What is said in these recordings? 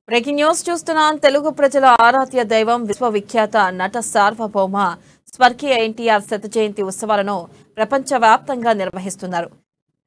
Breaking news చూస్తున్నాం. తెలుగు ప్రజల ఆరాధ్య దైవం విశ్వవిఖ్యాత నట సార్వభౌమ స్వర్గీయ ఎన్టీఆర్ శత జయంతి ఉత్సవాలను ప్రపంచవ్యాప్తంగా నిర్వహిస్తున్నారు.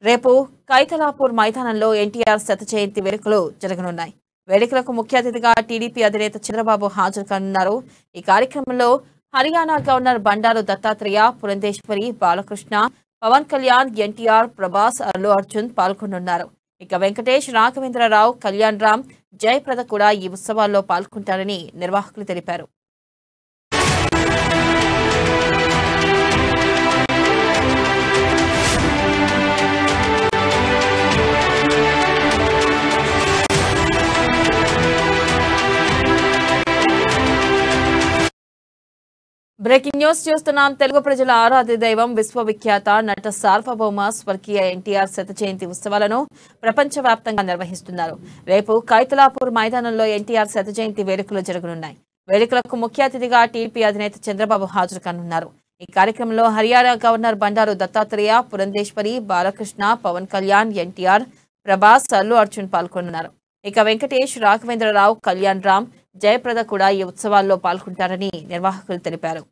రేపు కైతలాపూర్ మైదానంలో ఎన్టీఆర్ శత జయంతి వేడుకలు జరగనున్నాయి. వేడుకలకు ముఖ్య అతిథిగా టీడీపీ అధినేత చంద్రబాబు హాజరు కానున్నారు. ఈ కార్యక్రమంలో హర్యానా గవర్నర్ బండారు దత్తాత్రేయ, పురంధేశ్వరి, బాలకృష్ణ, పవన్ కళ్యాణ్, ఎన్టీఆర్, ప్రభాస్, అల్లు అర్జున్ పాల్గొనున్నారు. ఇక వెంకటేష్, రాఘవేంద్రరావు, కళ్యాణ్ రామ్, జయప్రద కూడా ఈ ఉత్సవాల్లో పాల్గొంటారని నిర్వాహకులు తెలిపారు. బ్రేకింగ్ న్యూస్ చూస్తున్నాం. తెలుగు ప్రజల ఆరాధ్య దైవం విశ్వవిఖ్యాత నట సార్వభౌమ స్వర్గీయ ఎన్టీఆర్ శత జయంతి ఉత్సవాలను ప్రపంచవ్యాప్తంగా నిర్వహిస్తున్నారు. రేపు కైతలాపూర్ మైదానంలో ఎన్టీఆర్ శత జయంతి వేడుకలు జరగనున్నాయి. వేడుకలకు ముఖ్య అతిథిగా టీడీపీ అధినేత చంద్రబాబు హాజరు కానున్నారు. ఈ కార్యక్రమంలో హర్యానా గవర్నర్ బండారు దత్తాత్రేయ, పురంధేశ్వరి, బాలకృష్ణ, పవన్ కళ్యాణ్, ఎన్టీఆర్, ప్రభాస్, అల్లు అర్జున్ పాల్గొనున్నారు. ఇక వెంకటేష్, రాఘవేంద్రరావు, కళ్యాణ్ రామ్, జయప్రద కూడా ఈ ఉత్సవాల్లో పాల్గొంటారని నిర్వాహకులు తెలిపారు.